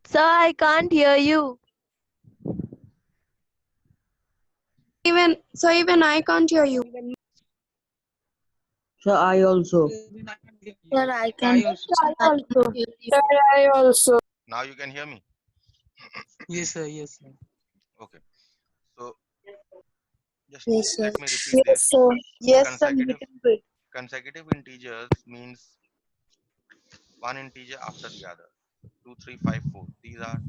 Sir, I can't hear you. Even I can't hear you. Sir, I also. Sir, I can. I also. I also. Now you can hear me. Yes, sir. Yes, sir. Okay. So just Yes, sir. let me repeat Yes, this. sir. Yes, sir. Consecutive Little bit. consecutive integers means one integer after the other. 2, 3, 5, 4. These are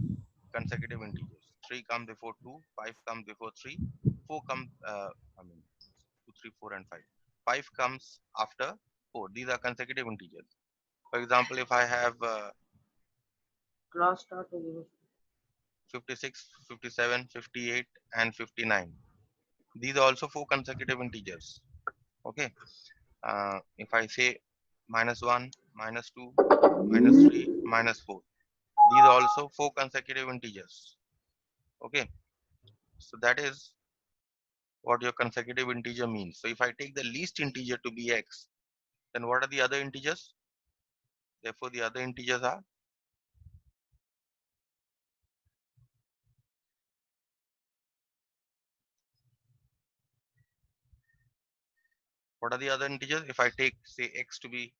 consecutive integers. 3 come before 2, 5 comes before 3, 4 comes, I mean, 2, 3, 4, and 5. 5 comes after 4. These are consecutive integers. For example, if I have Class start over. 56, 57, 58, and 59. These are also 4 consecutive integers. Okay. If I say -1, -2, -3, -4, these are also 4 consecutive integers. Okay. So that is what your consecutive integer means. So if I take the least integer to be x, then what are the other integers? Therefore, the other integers are what are the other integers? If I take say x to be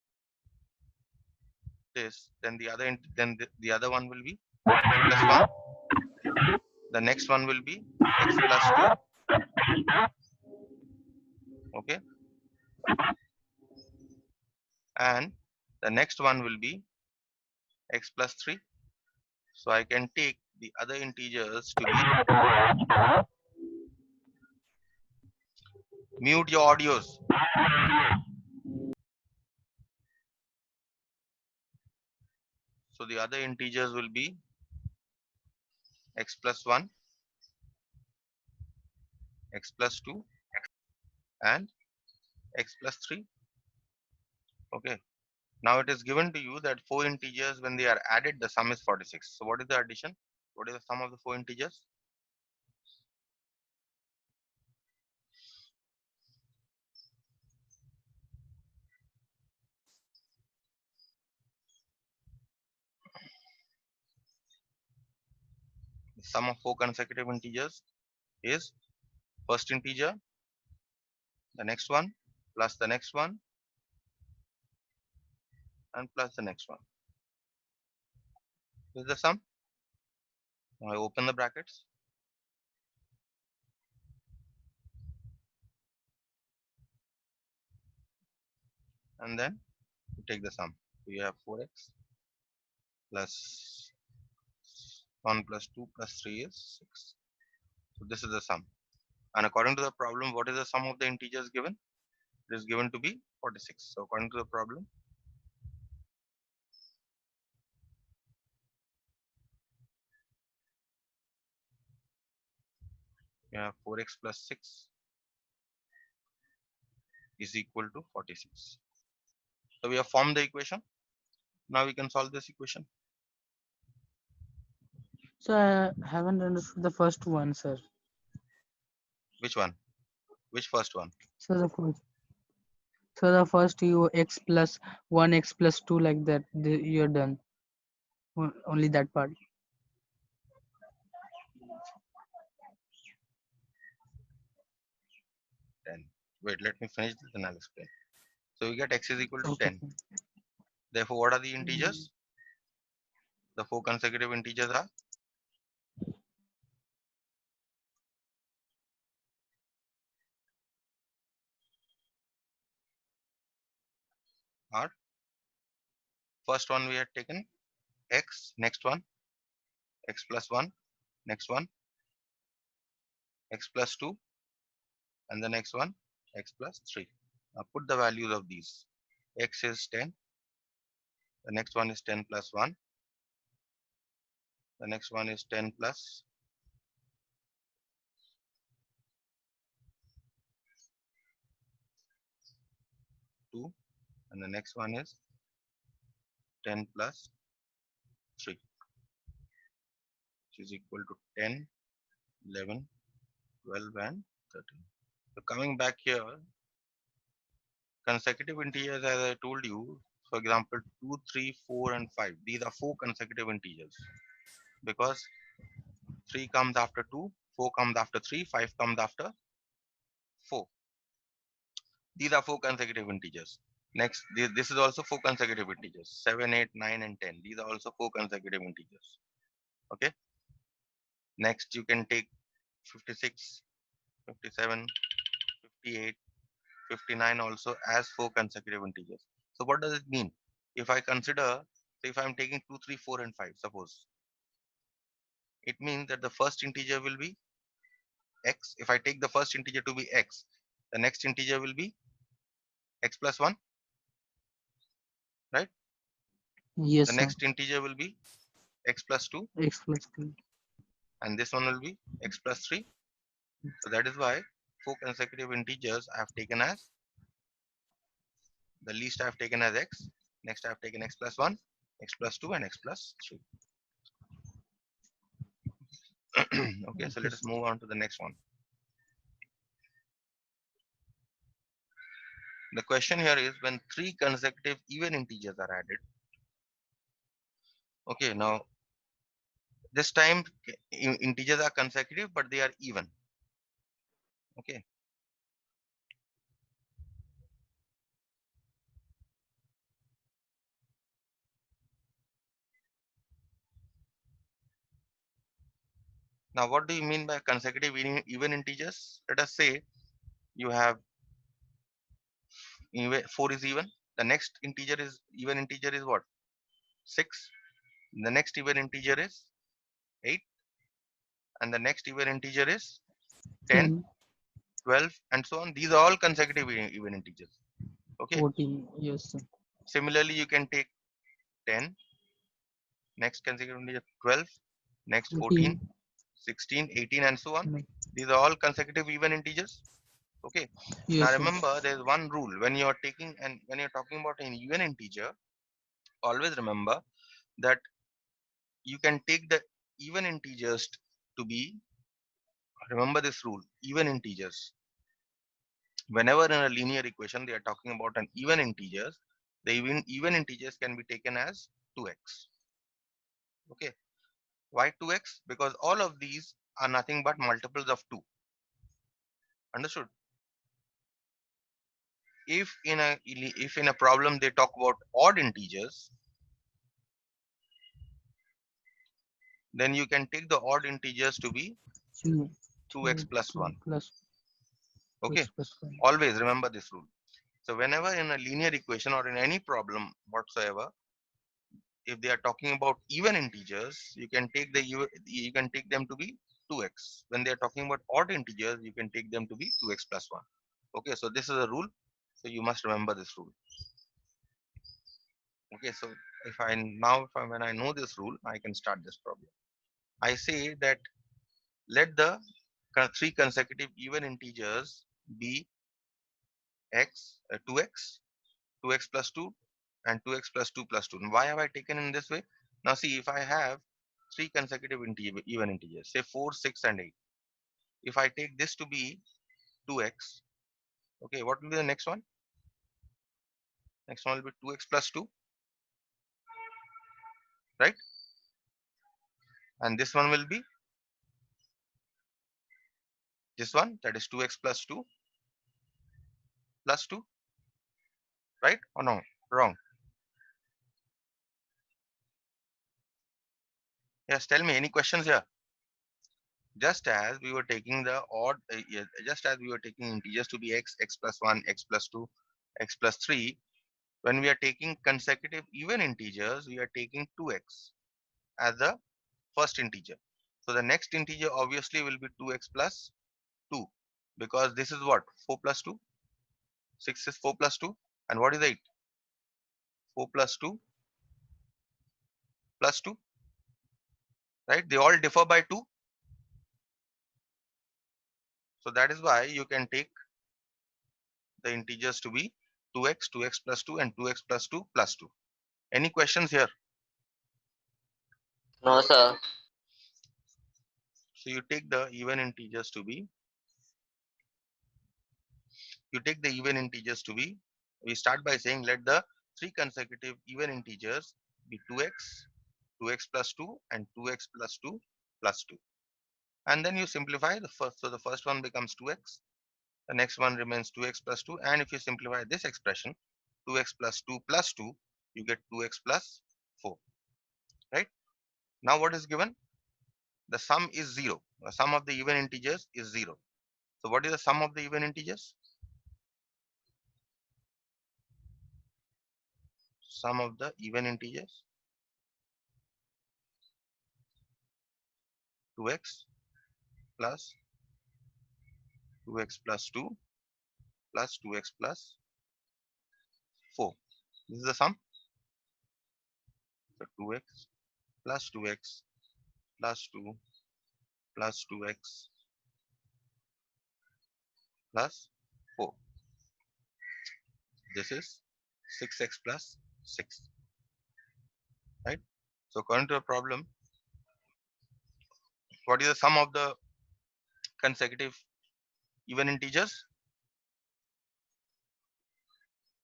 this, then the other one will be x plus 1. The next one will be x plus 2. Okay, and the next one will be x plus 3. So I can take the other integers to be, mute your audios. So the other integers will be x plus 1, x plus 2, and x plus 3. Okay, now it is given to you that 4 integers, when they are added, the sum is 46. So what is the addition? What is the sum of the 4 integers? The sum of 4 consecutive integers is first integer, the next one, plus the next one, and plus the next one. This is the sum. Now I open the brackets. And then you take the sum. So you have 4x plus 1 plus 2 plus 3 is 6. So this is the sum. And according to the problem, what is the sum of the integers given? It is given to be 46. So according to the problem, you have 4x plus 6 is equal to 46. So we have formed the equation. Now we can solve this equation. So I haven't understood the first one, sir. Which one? Which first one? So the first you x plus 1, x plus 2 like that. You're done. Only that part. Wait, let me finish this and I'll explain. So we get x is equal to Okay. 10. Therefore, what are the integers? The 4 consecutive integers are first one we had taken x, next one x plus 1, next one x plus 2, and the next one x plus 3. Now put the values of these. X is 10, the next one is 10 plus 1, the next one is 10 plus 2, and the next one is 10 plus 3, which is equal to 10, 11, 12, and 13. So coming back here, consecutive integers, as I told you, for example, 2, 3, 4, and 5. These are 4 consecutive integers. because 3 comes after 2, 4 comes after 3, 5 comes after 4. These are 4 consecutive integers. Next, this is also 4 consecutive integers. 7, 8, 9, and 10. These are also 4 consecutive integers. Okay. Next, you can take 56, 57, 58, 59 also as 4 consecutive integers. So what does it mean? If I consider, say if I'm taking 2, 3, 4, and 5, suppose, it means that the first integer will be x. If I take the first integer to be x, the next integer will be x plus 1, right? Yes, The sir. next integer will be x plus 2, X plus 2. and this one will be x plus 3. So that is why 4 consecutive integers I have taken as, the least I have taken as x. Next I have taken x plus 1, x plus 2, and x plus 3. Okay, so Okay, let us move on to the next one. The question here is when 3 consecutive even integers are added. Okay, now this time integers are consecutive, but they are even. Okay. Now, what do you mean by consecutive even integers? Let us say you have 4 is even. The next integer is even integer is what? 6. The next even integer is 8. And the next even integer is 10, 10, 12, and so on. These are all consecutive even integers. Okay. 14. Yes, sir. Similarly, you can take 10, next consecutive integer 12, next 14, 14. 16, 18, and so on. No. These are all consecutive even integers. Okay. Now Yes, sir. remember, there's one rule when you are taking and when you're talking about an even integer. Always remember that you can take the even integers to be. Remember this rule: even integers. Whenever in a linear equation they are talking about an even integers, the even integers can be taken as 2x. Okay. Why 2x? Because all of these are nothing but multiples of 2. Understood? If in a problem they talk about odd integers, then you can take the odd integers to be 2, 2x 2, plus 1. 2 plus Okay. x plus 1. Always remember this rule. So whenever in a linear equation or in any problem whatsoever, if they are talking about even integers, you can take you can take them to be 2x. When they are talking about odd integers, you can take them to be 2x plus 1. Okay, so this is a rule. So you must remember this rule. Okay, so when I know this rule, I can start this problem. I say that let the 3 consecutive even integers be 2x, 2x plus 2, and 2x plus 2 plus 2. And why have I taken in this way? Now see, if I have 3 consecutive even integers, say 4, 6, and 8. If I take this to be 2x, okay, what will be the next one? Next one will be 2x plus 2, right? And this one will be this one, that is 2x plus 2 plus 2, right? Or no? Wrong. Yes, tell me, any questions here? Just as we were taking the odd, just as we were taking integers to be x, x plus 1, x plus 2, x plus 3, when we are taking consecutive even integers, we are taking 2x as the first integer. So the next integer obviously will be 2x plus 2, because this is what? 4 plus 2, 6 is 4 plus 2, and what is 8? 4 plus 2 plus 2, right? They all differ by 2. So that is why you can take the integers to be 2x, 2x plus 2, and 2x plus 2 plus 2. Any questions here? No, sir. So you take the even integers to be, we start by saying let the 3 consecutive even integers be 2x, 2x plus 2 and 2x plus 2 plus 2. And then you simplify the first. So the first one becomes 2x. The next one remains 2x plus 2. And if you simplify this expression, 2x plus 2, you get 2x plus 4. Right? Now what is given? The sum is 0. The sum of the even integers is 0. So what is the sum of the even integers? Sum of the even integers, 2x plus 2x plus 2 plus 2x plus 4. This is the sum. So 2x plus 2x plus 2 plus 2x plus 4. This is 6x plus 6. Right? So according to the problem, what is the sum of the consecutive even integers?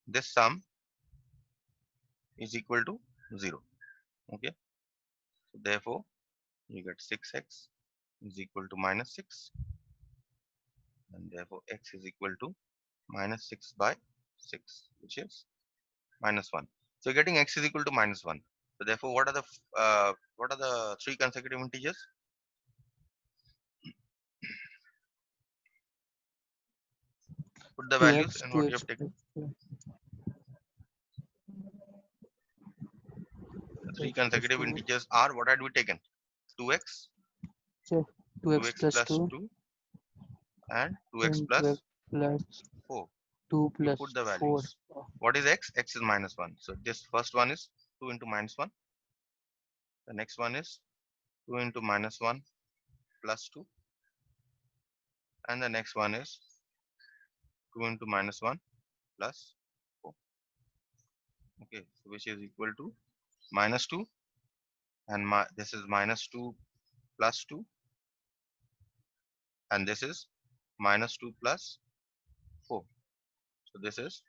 This sum is equal to 0. Okay. So therefore, you get 6x is equal to minus 6, and therefore x is equal to minus 6 by 6, which is minus 1. So you're getting x is equal to minus 1. So therefore, what are the three consecutive integers? Put the values 2x, and what you 2x have taken. plus The 2, three x plus consecutive 2, integers are, what had we taken? 2x, so 2x 2x plus plus 2, 2, and 2x and 2x plus plus 4. 2 You plus put the 4. values. What is x? X is minus 1. So this first one is 2 into minus 1. The next one is 2 into minus 1 plus 2. And the next one is 2 into minus 1 plus 4. Okay, so which is equal to minus 2, and this is minus 2 plus 2, and this is minus 2 plus 4. So this is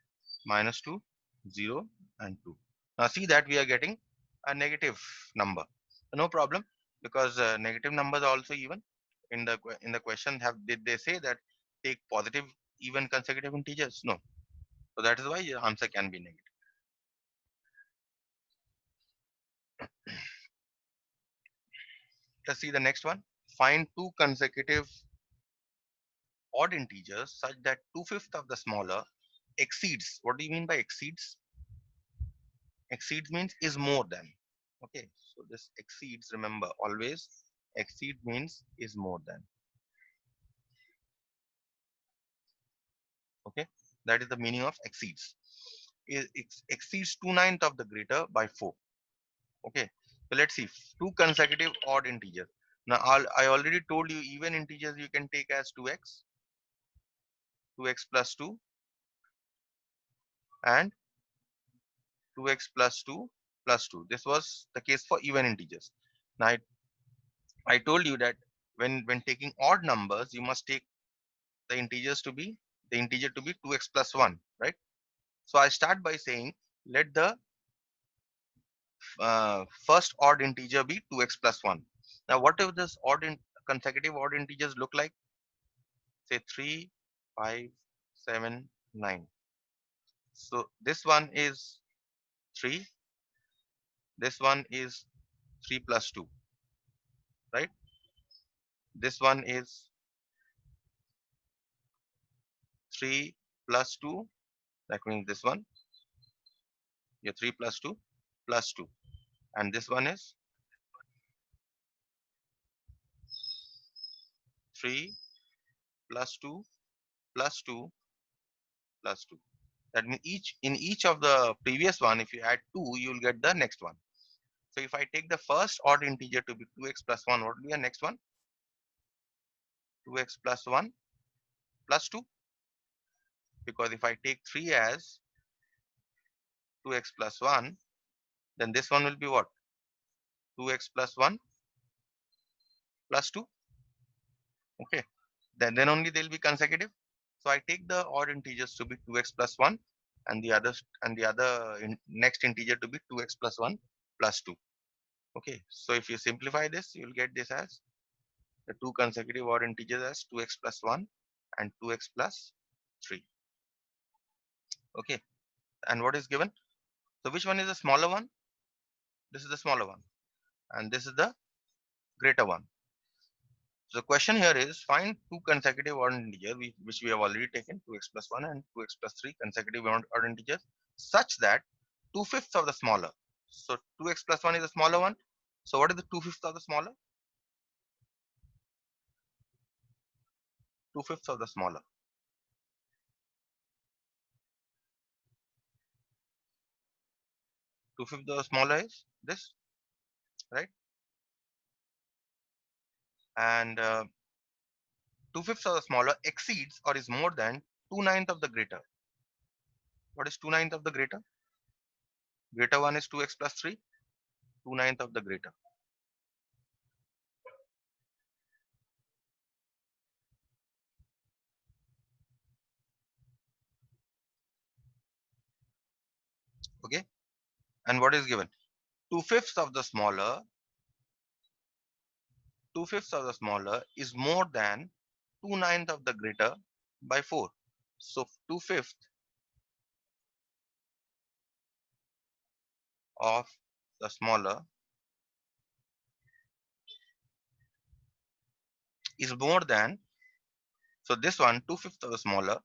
minus 2, 0, and 2. Now see that we are getting a negative number. No problem, because negative numbers are also even. In the question, did they say that take positive even consecutive integers? No. So that is why your answer can be negative. Let's see the next one. Find two consecutive odd integers such that 2/5 of the smaller exceeds. What do you mean by exceeds? Exceeds means is more than. Okay, so this exceeds, remember always exceed means is more than. Okay, that is the meaning of exceeds. It exceeds 2/9 of the greater by 4. Okay, so let's see two consecutive odd integers. Now I already told you even integers you can take as 2x, 2x plus 2, and 2x plus 2 plus 2. This was the case for even integers. Now I told you that when taking odd numbers, you must take the integers to be the integer to be 2x plus 1, right? So I start by saying let the first odd integer be 2x plus 1. Now what if this consecutive odd integers look like? Say 3, 5, 7, 9. So this one is 3, this one is 3 plus 2, right? This one is 3 plus 2, that means this one, yeah, 3 plus 2 plus 2. And this one is 3 plus 2 plus 2 plus 2. That means in each of the previous one, if you add 2, you will get the next one. So if I take the first odd integer to be 2x plus 1, what will be the next one? 2x plus 1 plus 2. Because if I take 3 as 2x plus 1, then this one will be what? 2x plus 1 plus 2. Okay. Then only they'll be consecutive. So I take the odd integers to be 2x plus 1, and the other next integer to be 2x plus 1 plus 2. Okay, so if you simplify this, you'll get this as the two consecutive odd integers as 2x plus 1 and 2x plus 3. Okay, and what is given? So which one is the smaller one? This is the smaller one, and this is the greater one. So the question here is find two consecutive odd integers which we have already taken, 2x plus 1 and 2x plus 3 consecutive odd integers, such that 2/5 of the smaller. So 2x plus 1 is the smaller one. So what is the 2/5 of the smaller? 2/5 of the smaller. 2/5 of the smaller is this, right? And 2/5 of the smaller exceeds or is more than 2/9 of the greater. What is 2/9 of the greater? Greater one is 2x plus 3, 2/9 of the greater. Okay, and what is given? 2/5 of the smaller, 2/5 of the smaller is more than 2/9 of the greater by 4. So 2/5 of the smaller is more than, so this one 2/5 of the smaller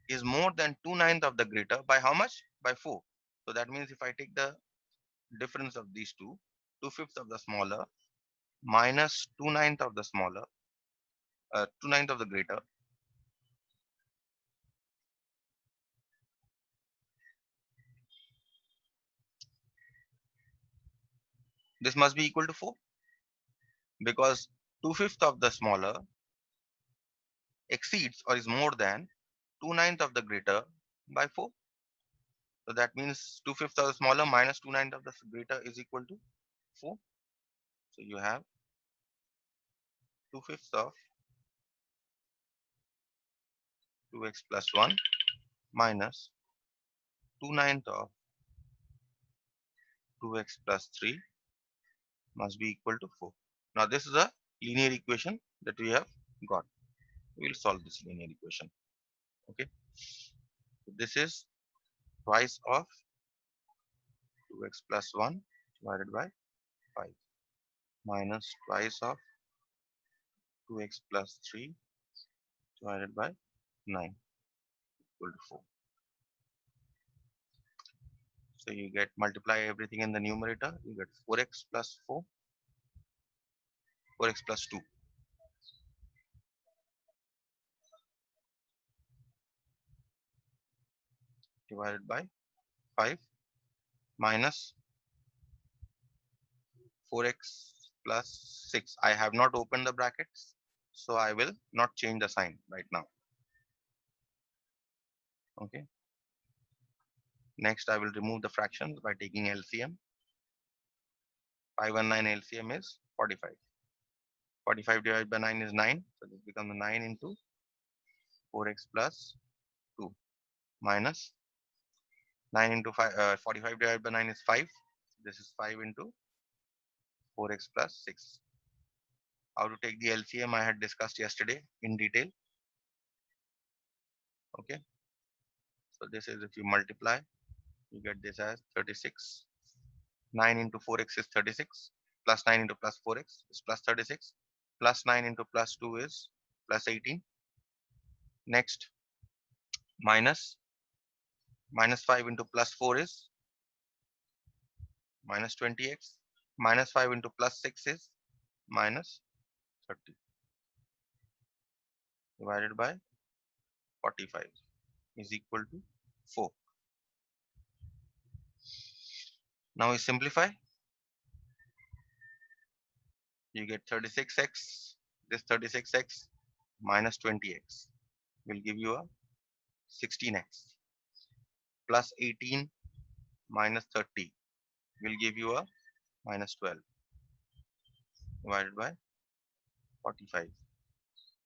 is more than 2/9 of the greater by how much? By 4. So that means if I take the difference of these two, 2/5 of the smaller minus 2/9 of the smaller, 2/9 of the greater, this must be equal to 4, because 2/5 of the smaller exceeds or is more than 2/9 of the greater by 4. So that means 2/5 of the smaller minus 2/9 of the greater is equal to 4. So you have 2/5 of 2x plus 1 minus 2/9 of 2x plus 3 must be equal to 4. Now this is a linear equation that we have got. We will solve this linear equation. Okay. So this is twice of 2x plus 1 divided by 5 minus twice of 2x plus 3 divided by 9 equal to 4. So you get multiply everything in the numerator, you get 4x plus 4, 4x plus 2 divided by 5 minus 4x plus 6. I have not opened the brackets, so I will not change the sign right now. Okay. Next, I will remove the fractions by taking LCM. 5 and 9 LCM is 45. 45 divided by 9 is 9. So this becomes 9 into 4x plus 2 minus 9 into 5. 45 divided by 9 is 5. This is 5 into 4x plus 6. How to take the LCM I had discussed yesterday in detail. Okay. So this is if you multiply, you get this as 36. 9 into 4x is 36. Plus 9 into plus 4x is plus 36. Plus 9 into plus 2 is plus 18. Next, minus 5 into plus 4 is minus 20x. Minus 5 into plus 6 is minus 30 divided by 45 is equal to 4. Now we simplify. You get 36x. This 36x minus 20x will give you a 16x. Plus 18 minus 30 will give you a minus 12 divided by 45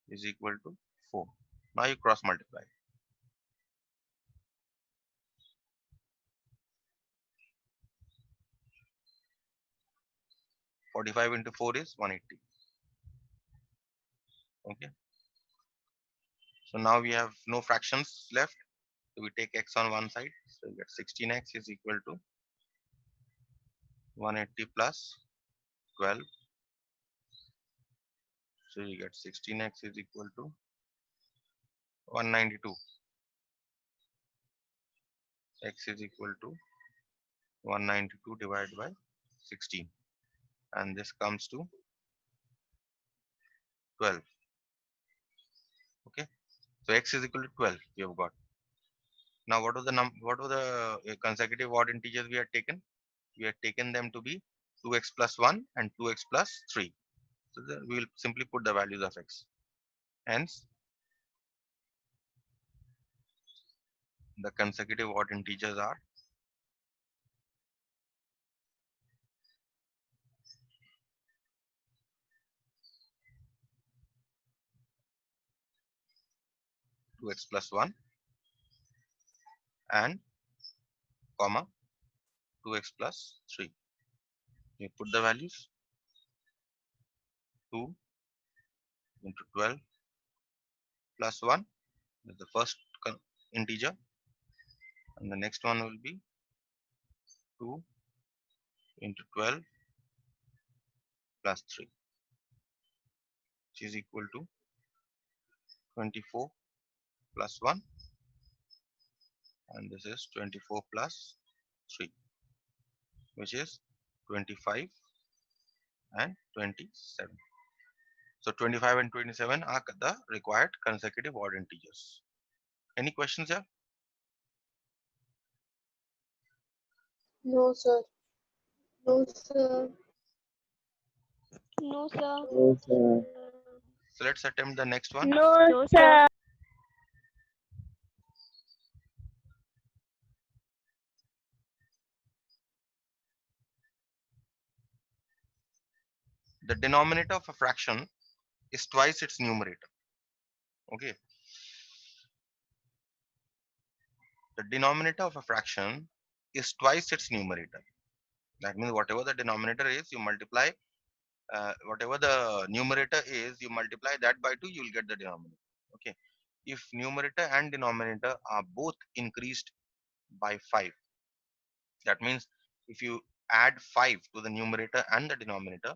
is equal to 4. Now you cross multiply. 45 into 4 is 180. Okay. So now we have no fractions left. So we take x on one side. So we get 16x is equal to 180 plus 12. So you get 16x is equal to 192. X is equal to 192 divided by 16. And this comes to 12. Okay. So x is equal to 12 we have got. Now what were the consecutive odd integers we had taken? We had taken them to be 2x plus 1 and 2x plus 3. So we will simply put the values of x. Hence, the consecutive odd integers are 2x plus 1 and comma 2x plus 3. We put the values 2 into 12 plus 1 is the first integer, and the next one will be 2 into 12 plus 3, which is equal to 24 plus 1, and this is 24 plus 3, which is 25 and 27. So 25 and 27 are the required consecutive odd integers. Any questions here? No, sir. No, sir. No, sir. No, sir. So let's attempt the next one. No, sir. The denominator of a fraction is twice its numerator. Okay. The denominator of a fraction is twice its numerator. That means whatever the denominator is, you multiply, whatever the numerator is, you multiply that by 2, you will get the denominator. Okay. If numerator and denominator are both increased by 5, that means if you add 5 to the numerator and the denominator,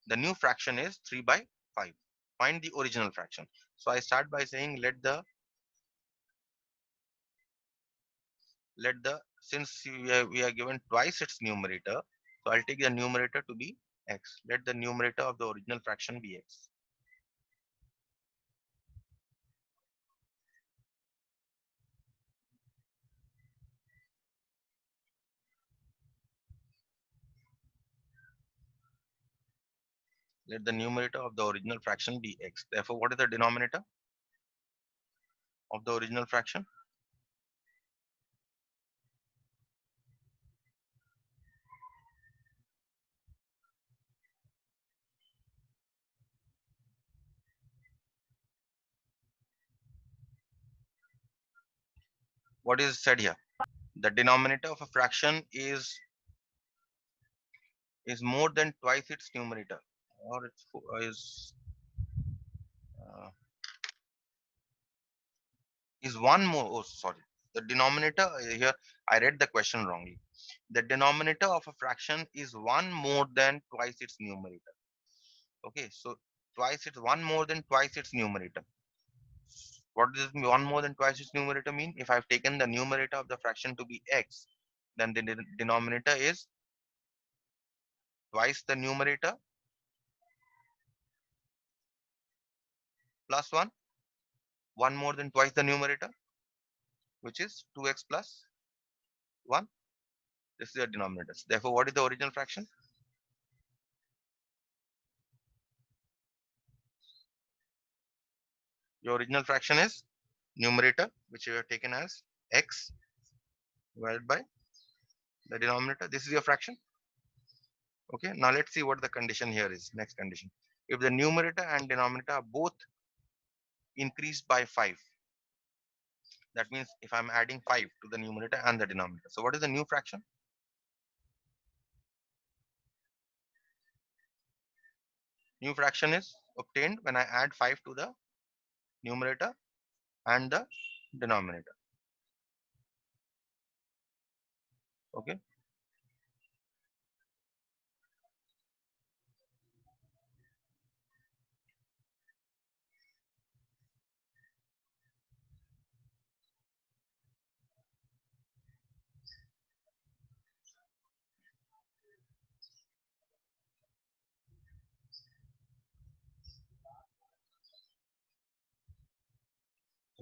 the new fraction is 3 by 5. Find the original fraction. So I start by saying since we are given twice its numerator, so I'll take the numerator to be x. Let the numerator of the original fraction be x. Let the numerator of the original fraction be x. Therefore, what is the denominator of the original fraction? What is said here? The denominator of a fraction is more than twice its numerator, or is one more. Oh, sorry. The denominator here, I read the question wrongly. The denominator of a fraction is one more than twice its numerator. Okay, so twice it's one more than twice its numerator. What does one more than twice its numerator mean? If I've taken the numerator of the fraction to be x, then the denominator is twice the numerator plus 1, one more than twice the numerator, which is 2x plus 1. This is the denominator. Therefore, what is the original fraction? Your original fraction is numerator, which you have taken as x divided by the denominator. This is your fraction. Okay, now let's see what the condition here is. Next condition. If the numerator and denominator are both increased by 5, that means if I'm adding 5 to the numerator and the denominator. So what is the new fraction? New fraction is obtained when I add 5 to the numerator and the denominator. Okay.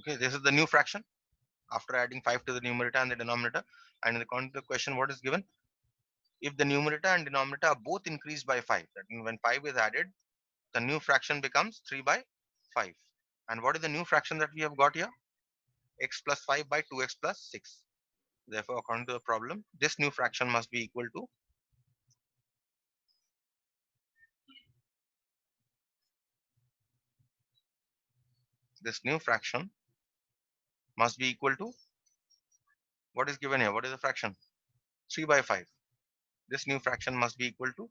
Okay, this is the new fraction after adding 5 to the numerator and the denominator. And in the context of the question, what is given? If the numerator and denominator are both increased by 5, that means when 5 is added, the new fraction becomes 3 by 5. And what is the new fraction that we have got here? X plus 5 by 2x plus 6. Therefore, according to the problem, this new fraction must be equal to what is given here? What is the fraction? 3 by 5. This new fraction must be equal to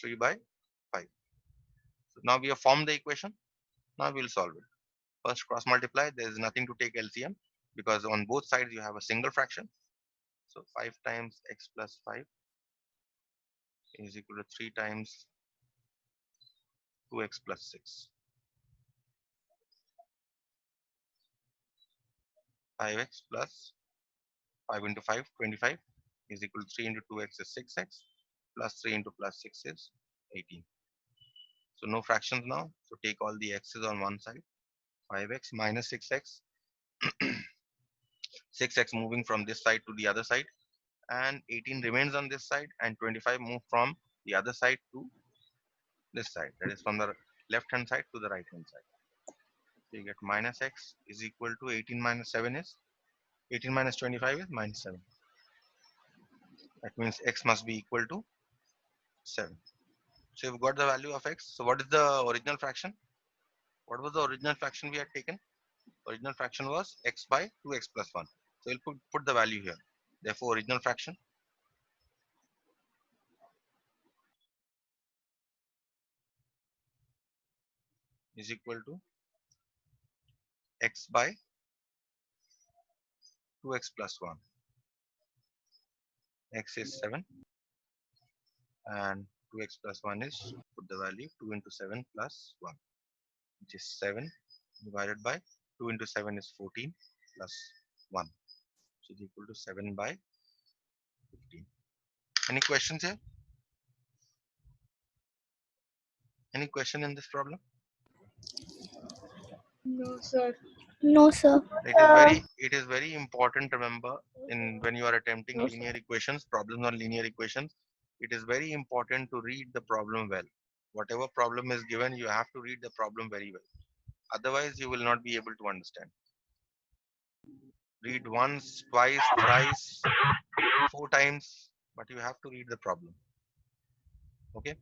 3 by 5. So now we have formed the equation. Now we will solve it. First cross multiply. There is nothing to take LCM because on both sides you have a single fraction. So 5 times x plus 5 is equal to 3 times 2x plus 6. 5x plus 5 into 5, 25 is equal to 3 into 2x is 6x plus 3 into plus 6 is 18. So no fractions now. So take all the x's on one side. 5x minus 6x. 6x moving from this side to the other side. And 18 remains on this side. And 25 move from the other side to this side. That is from the left hand side to the right hand side. So you get minus x is equal to 18 minus 7 is 18 minus 25 is minus 7. That means x must be equal to 7. So you've got the value of x. So what is the original fraction? What was the original fraction we had taken? Original fraction was x by 2x plus 1. So we'll put the value here. Therefore, original fraction is equal to x by 2x plus 1. X is 7 and 2x plus 1 is, put the value 2 into 7 plus 1, which is 7 divided by 2 into 7 is 14 plus 1, which is equal to 7 by 15. Any questions here? Any question in this problem? No, sir. No, sir. It is very important to remember in when you are attempting No, sir. linear equations, problems on linear equations, it is very important to read the problem well. Whatever problem is given, you have to read the problem very well. Otherwise, you will not be able to understand. Read once, twice, thrice, 4 times, but you have to read the problem. Okay.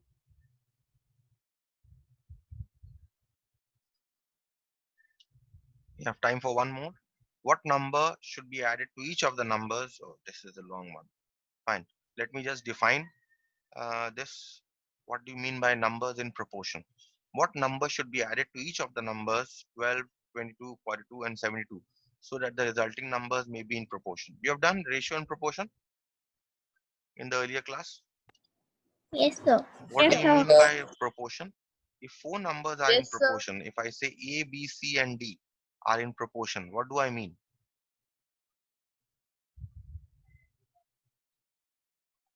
You have time for one more. What number should be added to each of the numbers? Oh, this is a long one. Fine. Let me just define this. What do you mean by numbers in proportion? What number should be added to each of the numbers 12, 22, 42 and 72 so that the resulting numbers may be in proportion? You have done ratio and proportion in the earlier class. Yes, sir. What do Yes, you sir. mean by proportion? If 4 numbers are in Yes, sir. proportion, if I say A, B, C and D are in proportion, what do I mean?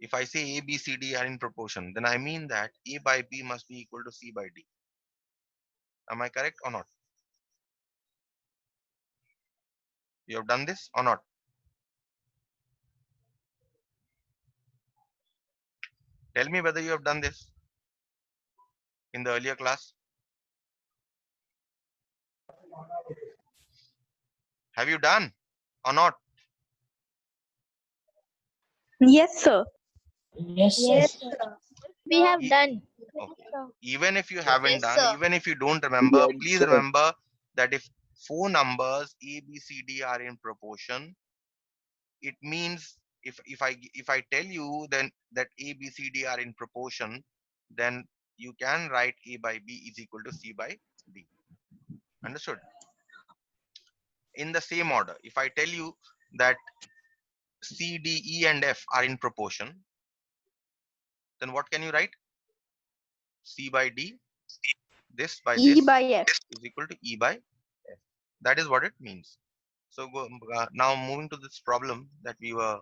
If I say A, B, C, D are in proportion, then I mean that A by B must be equal to C by D. Am I correct or not? You have done this or not? Tell me whether you have done this in the earlier class. Have you done or not? Yes, sir. Yes, sir. We have Ye- done. Okay. Even if you haven't Yes, done, sir. even if you don't remember, please remember that if 4 numbers A, B, C, D are in proportion, it means if I tell you then that A, B, C, D are in proportion, then you can write A by B is equal to C by D. Understood? In the same order, if I tell you that C, D, E, and F are in proportion, then what can you write? C by D, this by E this by F. is equal to E by F. That is what it means. So now moving to this problem that we were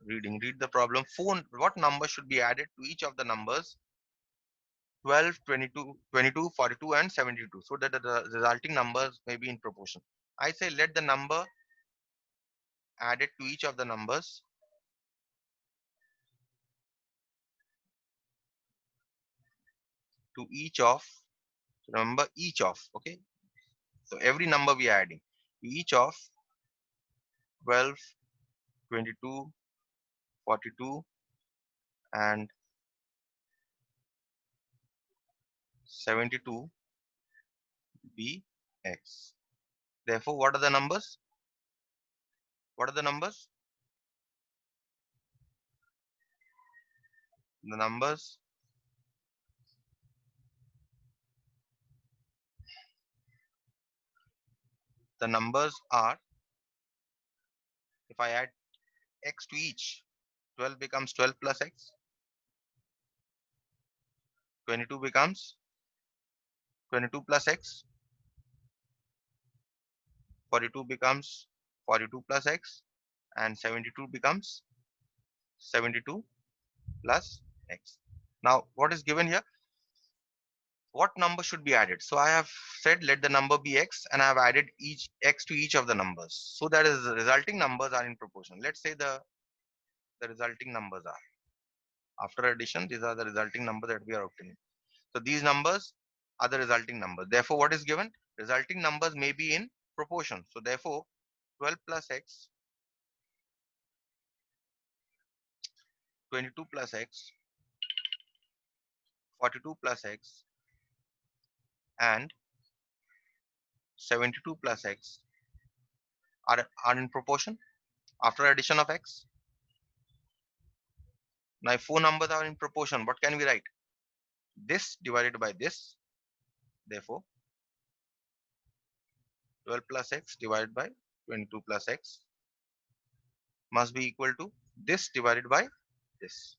reading. Read the problem. What number should be added to each of the numbers 12, 22, 22, 42, and 72 so that the resulting numbers may be in proportion? I say let the number added to each of the numbers to each of, remember each of, okay? So every number we are adding to each of 12, 22, 42, and 72 be x. Therefore, what are the numbers? What are the numbers? The numbers are, if I add x to each, 12 becomes 12 plus x, 22 becomes 22 plus x, 42 becomes 42 plus x, and 72 becomes 72 plus x. Now, what is given here? What number should be added? So I have said let the number be x, and I have added each x to each of the numbers. So that is the resulting numbers are in proportion. Let's say the resulting numbers are, after addition, these are the resulting numbers that we are obtaining. So these numbers are the resulting numbers. Therefore, what is given? Resulting numbers may be in proportion. So therefore, 12 plus x, 22 plus x, 42 plus x, and 72 plus x are in proportion after addition of x. Now, if four numbers are in proportion, what can we write? This divided by this. Therefore, 12 plus x divided by 22 plus x must be equal to this divided by this.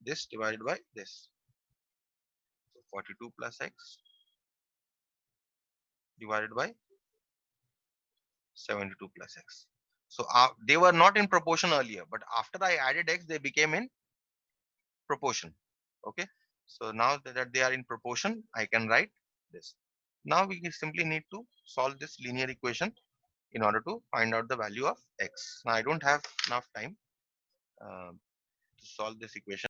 This divided by this. So 42 plus x divided by 72 plus x. So they were not in proportion earlier, but after I added x, they became in proportion. Okay. So now that they are in proportion, I can write this. Now we simply need to solve this linear equation in order to find out the value of x. Now I don't have enough time to solve this equation.